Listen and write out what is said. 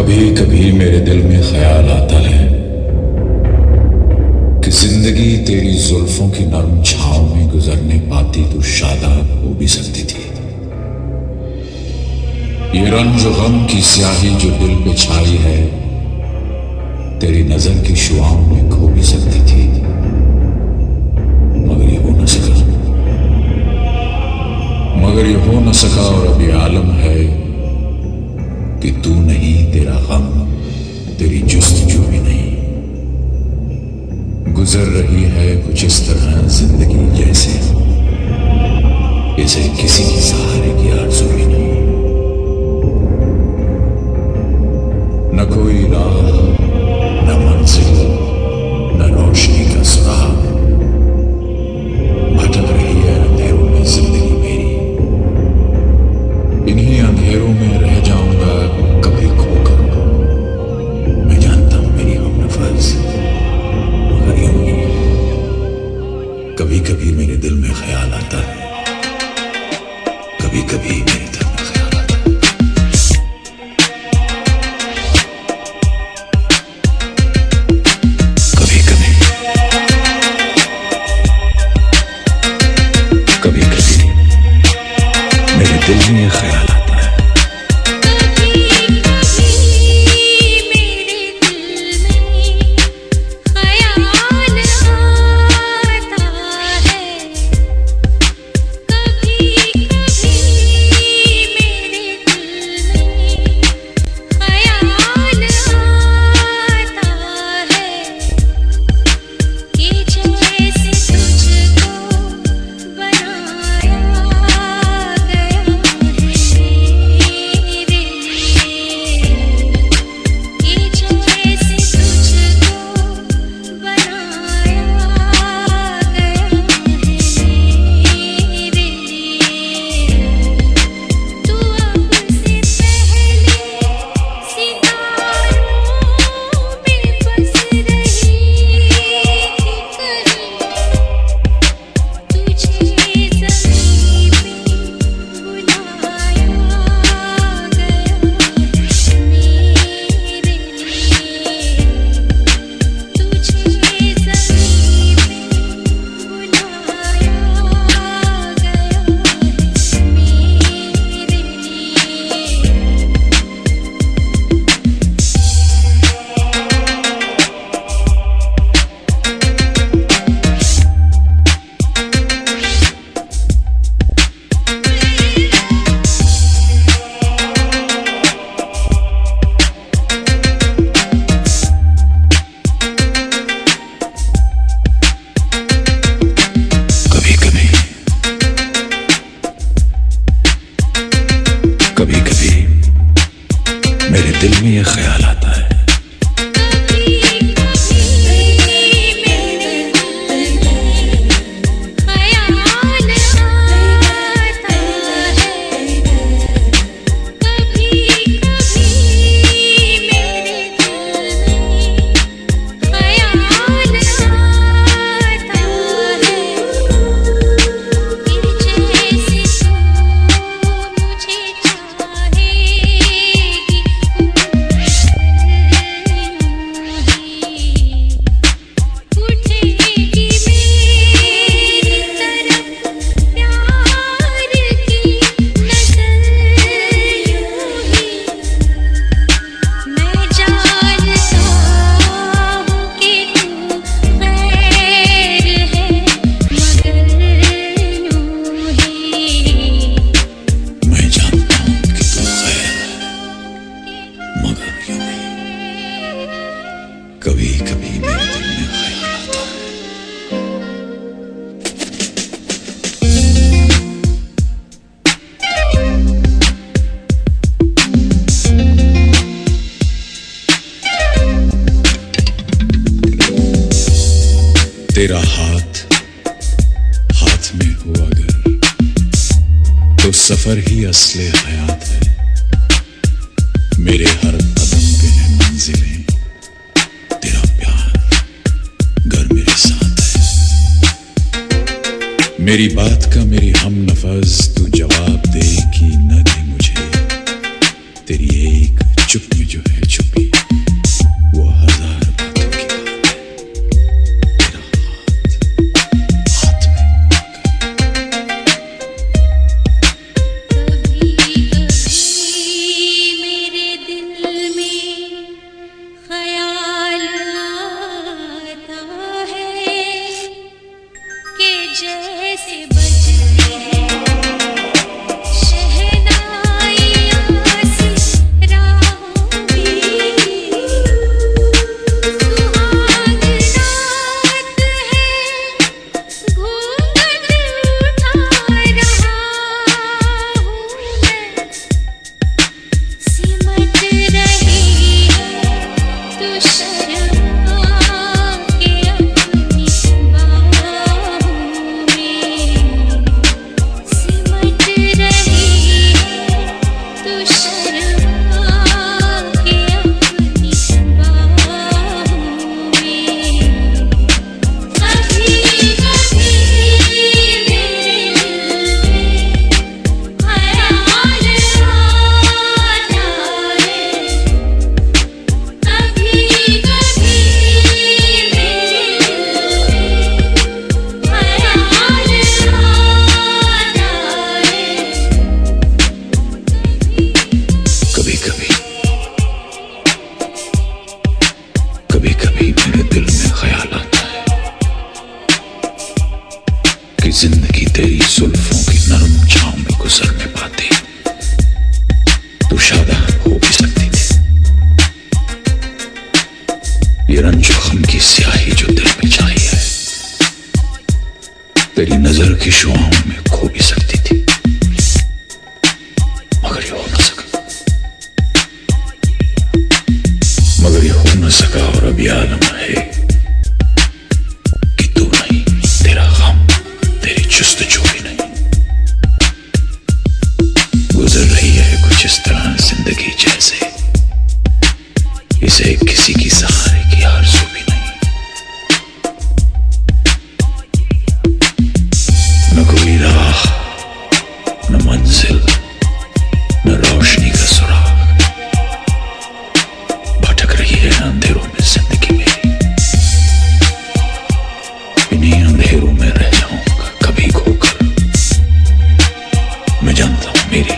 कभी कभी मेरे दिल में ख्याल आता है कि जिंदगी तेरी जुल्फों की नरम छांव में गुजरने पाती तो शादाब हो भी सकती थी। ये रंज गम की स्याही जो दिल पे छाई है तेरी नजर की शुआओं में खो भी सकती थी, मगर ये हो न सका। और अब ये आलम है कि तू नहीं, तेरा गम, तेरी जुस्तजू भी नहीं। गुजर रही है कुछ इस तरह जिंदगी जैसे इसे किसी की सहारे की आरज़ू भी नहीं। न कोई राह, न मंजिल, न रोशनी का सुराग। भटक रही है अंधेरों में जिंदगी मेरी, इन्हीं अंधेरों में रह जाऊंगा कभी खोकर। मैं जानता हूं मेरी हमनफस, मगर यूं ही कभी कभी मेरे दिल में ख्याल आता है, कभी कभी मेरे दिल में ख्याल आता है। कभी कभी मेरे दिल में ख्याल आता है। कभी कभी मेरे दिल में ये ख्याल आता है। कभी कभी मेरे दिल में ख्याल आता है। तेरा हाथ हाथ में हो अगर तो सफर ही असले हयात है। मेरे हर कदम पे है मंजिलें, तेरा प्यार घर मेरे साथ है। मेरी बात का मेरी हमनफस तू जवाब दे कि न दे मुझे, तेरी एक चुप में जो है चुपी, वो हजार बातों की बात है। तेरा हाथ में कभी कभी मेरे दिल में ख्याल आता है कि जैसे बजती है कभी कभी मेरे दिल में ख्याल आता है कि जिंदगी तेरी जुल्फों की नरम छांव में गुजरने पाती तो शादाब हो भी सकती थी। ये रंजो गम की स्याही जो दिल में छाई है तेरी नजर की शुआओं में खो भी सकती थी, मगर ये हो न सका। न सका और अब ये आलम है कि तू नहीं, तेरा गम, तेरी जुस्तजू भी नहीं। गुजर रही है कुछ इस तरह जिंदगी जैसे इसे किसी की सहारे की आरज़ू भी नहीं। न कोई राह, न मंजिल, न रोशनी का सुराग, अंधेरों में जिंदगी मेरी। इन्हीं अंधेरों में रह जाऊंगा कभी खोकर। मैं जानता हूं मेरी